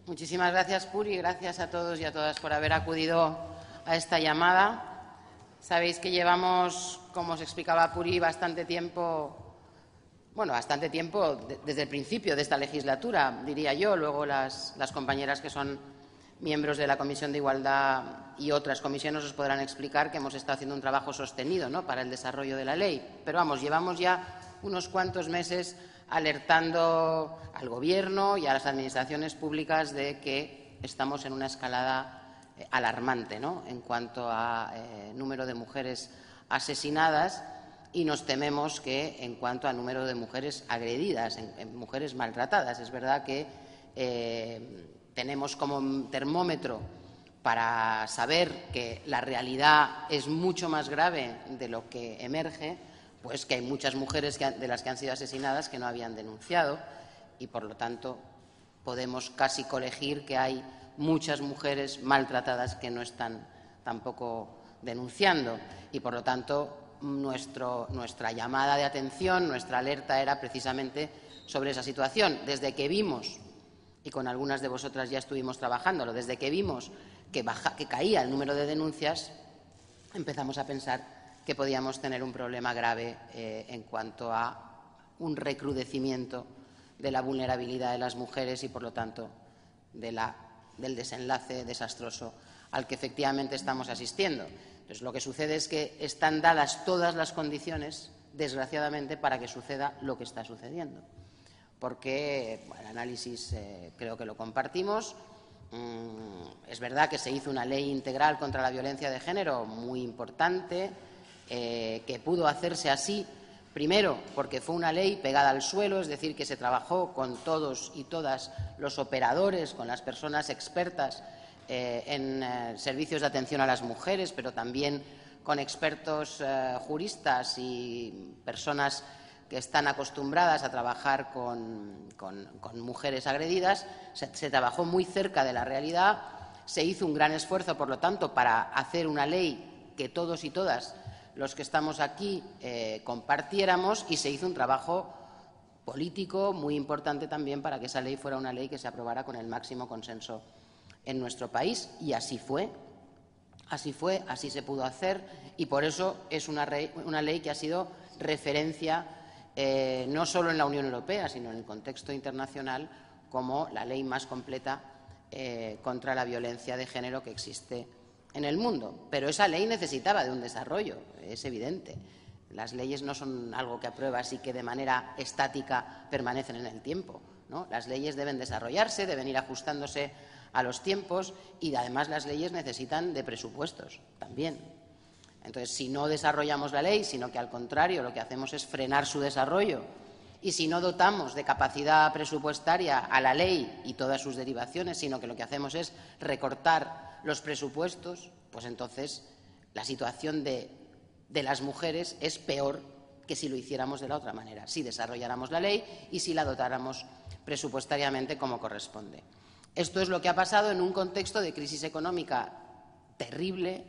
Muchísimas gracias, Puri. Gracias a todos y a todas por haber acudido a esta llamada. Sabéis que llevamos, como os explicaba Puri, bastante tiempo desde el principio de esta legislatura, diría yo. Luego las compañeras que son miembros de la Comisión de Igualdad y otras comisiones os podrán explicar que hemos estado haciendo un trabajo sostenido, ¿no?, para el desarrollo de la ley. Pero vamos, llevamos ya unos cuantos meses alertando al Gobierno y a las administraciones públicas de que estamos en una escalada alarmante, ¿no?, en cuanto a número de mujeres asesinadas, y nos tememos que en cuanto a número de mujeres agredidas, en mujeres maltratadas. Es verdad que tenemos como termómetro para saber que la realidad es mucho más grave de lo que emerge, pues que hay muchas mujeres de las que han sido asesinadas que no habían denunciado, y por lo tanto podemos casi colegir que hay muchas mujeres maltratadas que no están tampoco denunciando, y por lo tanto nuestra llamada de atención, nuestra alerta era precisamente sobre esa situación. Desde que vimos, y con algunas de vosotras ya estuvimos trabajándolo, desde que vimos que caía el número de denuncias, empezamos a pensar que podíamos tener un problema grave en cuanto a un recrudecimiento de la vulnerabilidad de las mujeres y, por lo tanto, del desenlace desastroso al que efectivamente estamos asistiendo. Entonces, lo que sucede es que están dadas todas las condiciones, desgraciadamente, para que suceda lo que está sucediendo. Porque el análisis creo que lo compartimos. Es verdad que se hizo una ley integral contra la violencia de género muy importante, que pudo hacerse así, primero porque fue una ley pegada al suelo, es decir, que se trabajó con todos y todas los operadores, con las personas expertas en servicios de atención a las mujeres, pero también con expertos juristas y personas que están acostumbradas a trabajar con mujeres agredidas. Se trabajó muy cerca de la realidad, se hizo un gran esfuerzo, por lo tanto, para hacer una ley que todos y todas los que estamos aquí compartiéramos, y se hizo un trabajo político muy importante también para que esa ley fuera una ley que se aprobara con el máximo consenso en nuestro país, y así fue, así se pudo hacer, y por eso es una ley que ha sido referencia no solo en la Unión Europea, sino en el contexto internacional, como la ley más completa contra la violencia de género que existe en el mundo. Pero esa ley necesitaba de un desarrollo, es evidente. Las leyes no son algo que apruebas y que de manera estática permanecen en el tiempo, ¿no? Las leyes deben desarrollarse, deben ir ajustándose a los tiempos, y además las leyes necesitan de presupuestos también. Entonces, si no desarrollamos la ley, sino que al contrario lo que hacemos es frenar su desarrollo, y si no dotamos de capacidad presupuestaria a la ley y todas sus derivaciones, sino que lo que hacemos es recortar los presupuestos, pues entonces la situación de las mujeres es peor que si lo hiciéramos de la otra manera, si desarrolláramos la ley y si la dotáramos presupuestariamente como corresponde. Esto es lo que ha pasado en un contexto de crisis económica terrible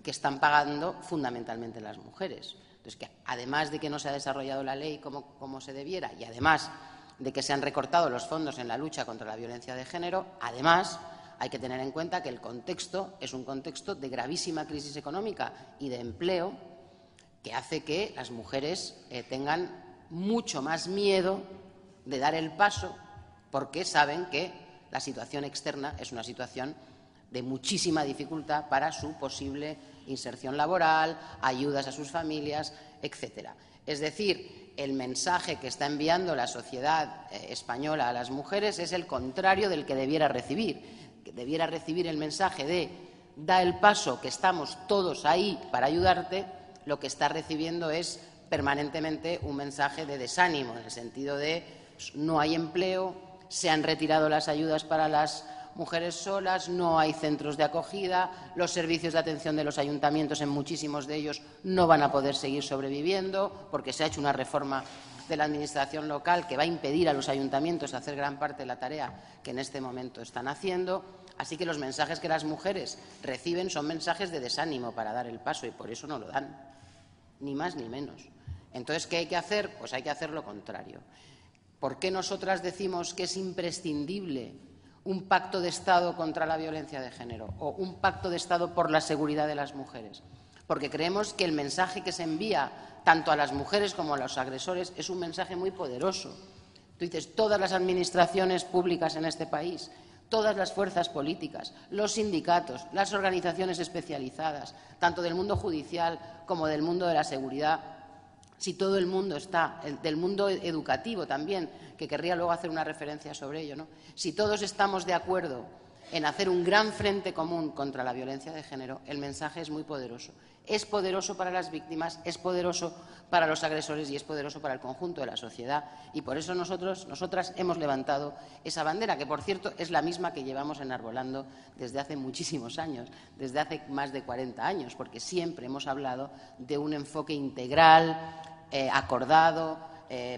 que están pagando fundamentalmente las mujeres. Entonces, que además de que no se ha desarrollado la ley como se debiera, y además de que se han recortado los fondos en la lucha contra la violencia de género, además hay que tener en cuenta que el contexto es un contexto de gravísima crisis económica y de empleo, que hace que las mujeres tengan mucho más miedo de dar el paso, porque saben que la situación externa es una situación de muchísima dificultad para su posible inserción laboral, ayudas a sus familias, etcétera. Es decir, el mensaje que está enviando la sociedad española a las mujeres es el contrario del que debiera recibir. Que debiera recibir el mensaje de da el paso, que estamos todos ahí para ayudarte. Lo que está recibiendo es permanentemente un mensaje de desánimo, en el sentido de no hay empleo, se han retirado las ayudas para las mujeres solas, no hay centros de acogida, los servicios de atención de los ayuntamientos, en muchísimos de ellos, no van a poder seguir sobreviviendo, porque se ha hecho una reforma de la administración local que va a impedir a los ayuntamientos hacer gran parte de la tarea que en este momento están haciendo. Así que los mensajes que las mujeres reciben son mensajes de desánimo para dar el paso, y por eso no lo dan, ni más ni menos. Entonces, ¿qué hay que hacer? Pues hay que hacer lo contrario. ¿Por qué nosotras decimos que es imprescindible un pacto de Estado contra la violencia de género o un pacto de Estado por la seguridad de las mujeres, porque creemos que el mensaje que se envía tanto a las mujeres como a los agresores es un mensaje muy poderoso. Tú dices, todas las administraciones públicas en este país, todas las fuerzas políticas, los sindicatos, las organizaciones especializadas, tanto del mundo judicial como del mundo de la seguridad, si todo el mundo está, del mundo educativo también, que querría luego hacer una referencia sobre ello, ¿no? Si todos estamos de acuerdo en hacer un gran frente común contra la violencia de género, el mensaje es muy poderoso. Es poderoso para las víctimas, es poderoso para los agresores y es poderoso para el conjunto de la sociedad. Y por eso nosotras hemos levantado esa bandera, que, por cierto, es la misma que llevamos enarbolando desde hace muchísimos años, desde hace más de 40 años, porque siempre hemos hablado de un enfoque integral, acordado,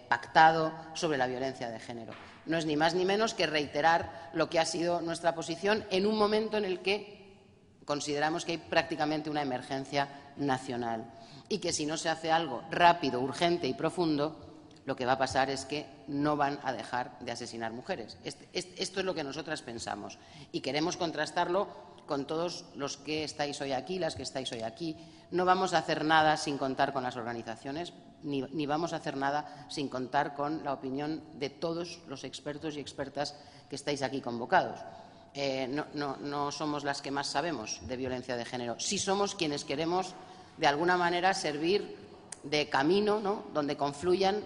pactado sobre la violencia de género. No es ni más ni menos que reiterar lo que ha sido nuestra posición en un momento en el que consideramos que hay prácticamente una emergencia nacional y que si no se hace algo rápido, urgente y profundo, lo que va a pasar es que no van a dejar de asesinar mujeres. Esto es lo que nosotras pensamos y queremos contrastarlo con todos los que estáis hoy aquí, las que estáis hoy aquí. No vamos a hacer nada sin contar con las organizaciones, ni vamos a hacer nada sin contar con la opinión de todos los expertos y expertas que estáis aquí convocados. No somos las que más sabemos de violencia de género. Sí somos quienes queremos, de alguna manera, servir de camino, ¿no?, donde confluyan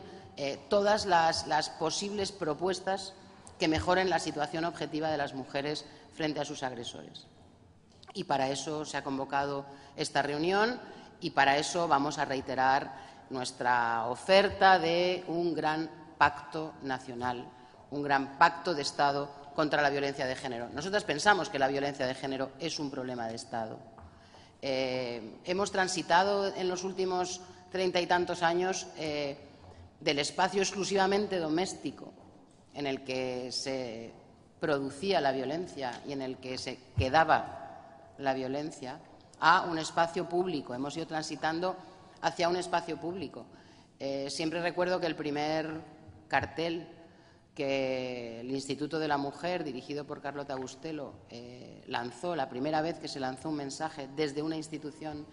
todas las posibles propuestas que mejoren la situación objetiva de las mujeres frente a sus agresores. Y para eso se ha convocado esta reunión y para eso vamos a reiterar nuestra oferta de un gran pacto nacional, un gran pacto de Estado contra la violencia de género. Nosotras pensamos que la violencia de género es un problema de Estado. Hemos transitado en los últimos 30 y tantos años del espacio exclusivamente doméstico en el que se producía la violencia y en el que se quedaba la violencia a un espacio público. Hemos ido transitando hacia un espacio público. Siempre recuerdo que el primer cartel que el Instituto de la Mujer, dirigido por Carlota Bustelo, lanzó, la primera vez que se lanzó un mensaje desde una institución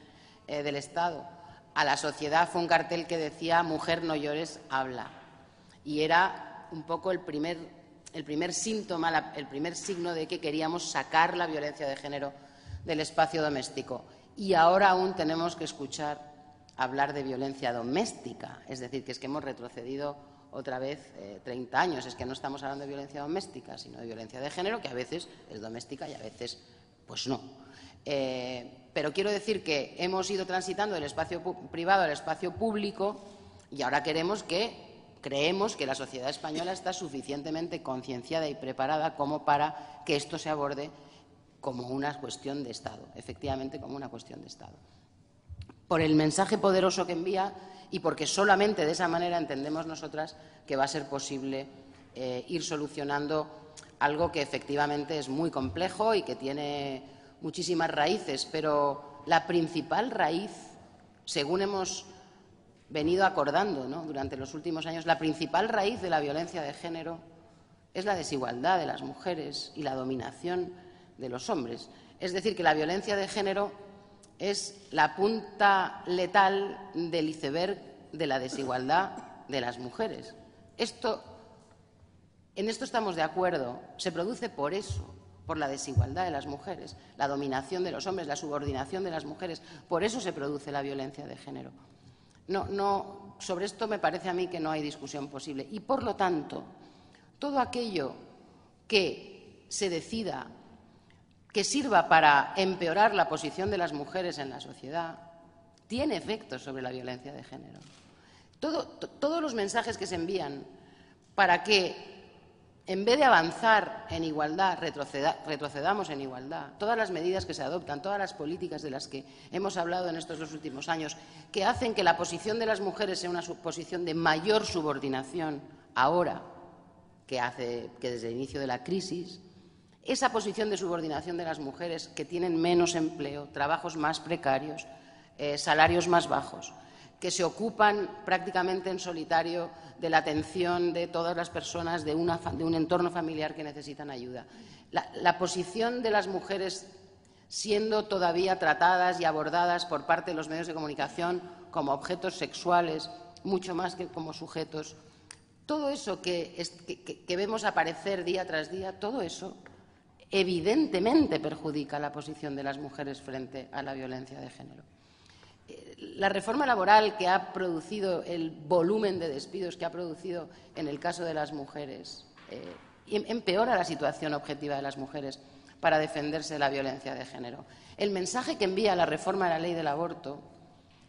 del Estado a la sociedad, fue un cartel que decía «Mujer, no llores, habla». Y era un poco el primer síntoma, el primer signo de que queríamos sacar la violencia de género del espacio doméstico. Y ahora aún tenemos que escuchar hablar de violencia doméstica, es decir, que es que hemos retrocedido otra vez 30 años. Es que no estamos hablando de violencia doméstica, sino de violencia de género, que a veces es doméstica y a veces pues no. Pero quiero decir que hemos ido transitando del espacio privado al espacio público y ahora creemos que la sociedad española está suficientemente concienciada y preparada como para que esto se aborde como una cuestión de Estado, efectivamente como una cuestión de Estado. Por el mensaje poderoso que envía y porque solamente de esa manera entendemos nosotras que va a ser posible ir solucionando algo que efectivamente es muy complejo y que tiene muchísimas raíces, pero la principal raíz, según hemos venido acordando, ¿no?, durante los últimos años, la principal raíz de la violencia de género es la desigualdad de las mujeres y la dominación de los hombres. Es decir, que la violencia de género es la punta letal del iceberg de la desigualdad de las mujeres. En esto estamos de acuerdo. Se produce por eso, por la desigualdad de las mujeres, la dominación de los hombres, la subordinación de las mujeres. Por eso se produce la violencia de género. Sobre esto me parece a mí que no hay discusión posible. Y, por lo tanto, todo aquello que se decida que sirva para empeorar la posición de las mujeres en la sociedad tiene efectos sobre la violencia de género. Todos los mensajes que se envían para que, en vez de avanzar en igualdad, retrocedamos en igualdad, todas las medidas que se adoptan, todas las políticas de las que hemos hablado en estos 2 últimos años, que hacen que la posición de las mujeres sea una posición de mayor subordinación ahora que desde el inicio de la crisis, esa posición de subordinación de las mujeres que tienen menos empleo, trabajos más precarios, salarios más bajos, que se ocupan prácticamente en solitario de la atención de todas las personas de un entorno familiar que necesitan ayuda. La posición de las mujeres siendo todavía tratadas y abordadas por parte de los medios de comunicación como objetos sexuales, mucho más que como sujetos. Todo eso que vemos aparecer día tras día, todo eso evidentemente perjudica la posición de las mujeres frente a la violencia de género. La reforma laboral que ha producido el volumen de despidos que ha producido en el caso de las mujeres empeora la situación objetiva de las mujeres para defenderse de la violencia de género. El mensaje que envía la reforma de la ley del aborto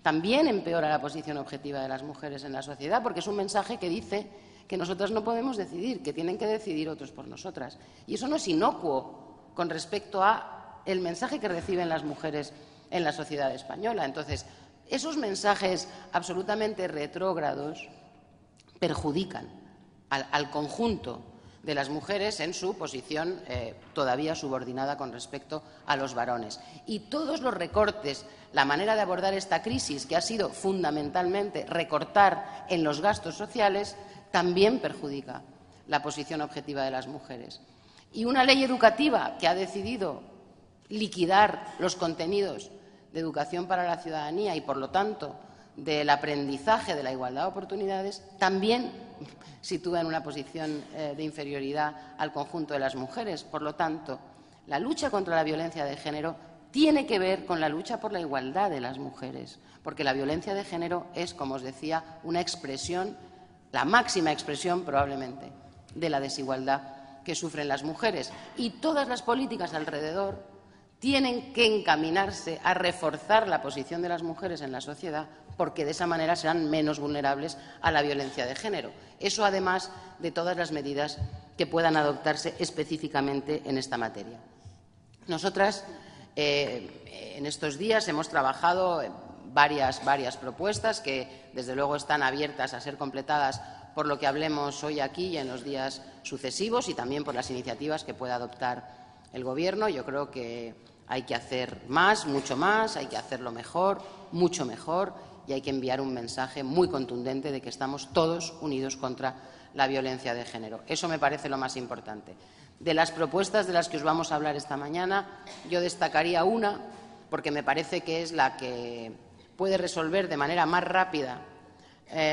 también empeora la posición objetiva de las mujeres en la sociedad, porque es un mensaje que dice que nosotras no podemos decidir, que tienen que decidir otros por nosotras. Y eso no es inocuo con respecto al mensaje que reciben las mujeres en la sociedad española. Entonces, esos mensajes absolutamente retrógrados perjudican al conjunto de las mujeres en su posición todavía subordinada con respecto a los varones. Y todos los recortes, la manera de abordar esta crisis, que ha sido fundamentalmente recortar en los gastos sociales, también perjudica la posición objetiva de las mujeres. Y una ley educativa que ha decidido liquidar los contenidos de educación para la ciudadanía y, por lo tanto, del aprendizaje de la igualdad de oportunidades, también sitúa en una posición de inferioridad al conjunto de las mujeres. Por lo tanto, la lucha contra la violencia de género tiene que ver con la lucha por la igualdad de las mujeres, porque la violencia de género es, como os decía, una expresión, la máxima expresión probablemente, de la desigualdad que sufren las mujeres. Y todas las políticas alrededor tienen que encaminarse a reforzar la posición de las mujeres en la sociedad, porque de esa manera serán menos vulnerables a la violencia de género. Eso, además de todas las medidas que puedan adoptarse específicamente en esta materia. Nosotras, en estos días, hemos trabajado varias propuestas que, desde luego, están abiertas a ser completadas por lo que hablemos hoy aquí y en los días sucesivos, y también por las iniciativas que pueda adoptar el Gobierno. Yo creo que hay que hacer más, mucho más, hay que hacerlo mejor, mucho mejor, y hay que enviar un mensaje muy contundente de que estamos todos unidos contra la violencia de género. Eso me parece lo más importante. De las propuestas de las que os vamos a hablar esta mañana, yo destacaría una, porque me parece que es la que puede resolver de manera más rápida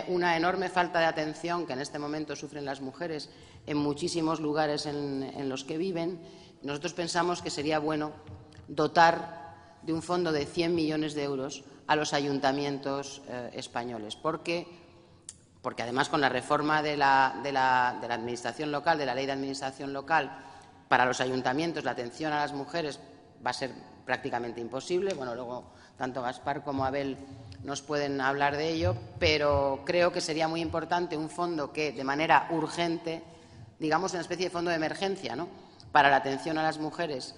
una enorme falta de atención que en este momento sufren las mujeres en muchísimos lugares en los que viven. Nosotros pensamos que sería bueno dotar de un fondo de 100 millones de euros a los ayuntamientos españoles, porque además con la reforma de la administración local, de la ley de administración local, para los ayuntamientos la atención a las mujeres va a ser prácticamente imposible. Bueno, luego tanto Gaspar como Abel nos pueden hablar de ello, pero creo que sería muy importante un fondo que, de manera urgente, digamos una especie de fondo de emergencia, ¿no?, para la atención a las mujeres,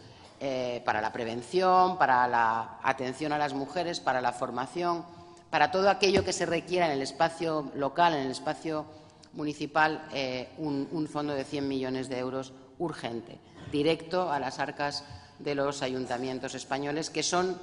para la prevención, para la atención a las mujeres, para la formación, para todo aquello que se requiera en el espacio local, en el espacio municipal, un fondo de 100 millones de euros urgente, directo a las arcas de los ayuntamientos españoles, que son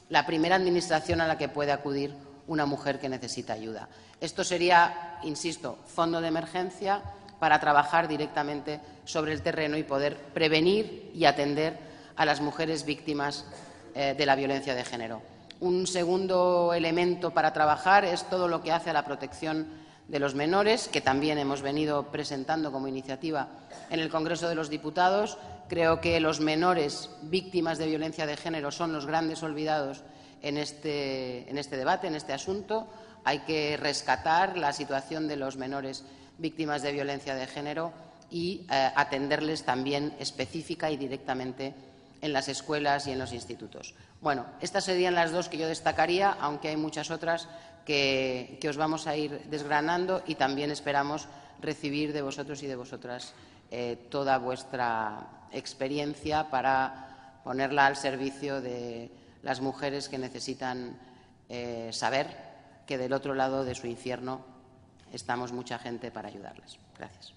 la primera administración a la que puede acudir una mujer que necesita ayuda. Esto sería, insisto, fondo de emergencia para trabajar directamente sobre el terreno y poder prevenir y atender a las mujeres víctimas de la violencia de género. Un segundo elemento para trabajar es todo lo que hace a la protección de los menores, que también hemos venido presentando como iniciativa en el Congreso de los Diputados. Creo que los menores víctimas de violencia de género son los grandes olvidados en este debate, en este asunto. Hay que rescatar la situación de los menores víctimas de violencia de género y atenderles también específica y directamente en las escuelas y en los institutos. Bueno, estas serían las dos que yo destacaría, aunque hay muchas otras que os vamos a ir desgranando, y también esperamos recibir de vosotros y de vosotras toda vuestra experiencia para ponerla al servicio de las mujeres que necesitan saber que del otro lado de su infierno estamos mucha gente para ayudarles. Gracias.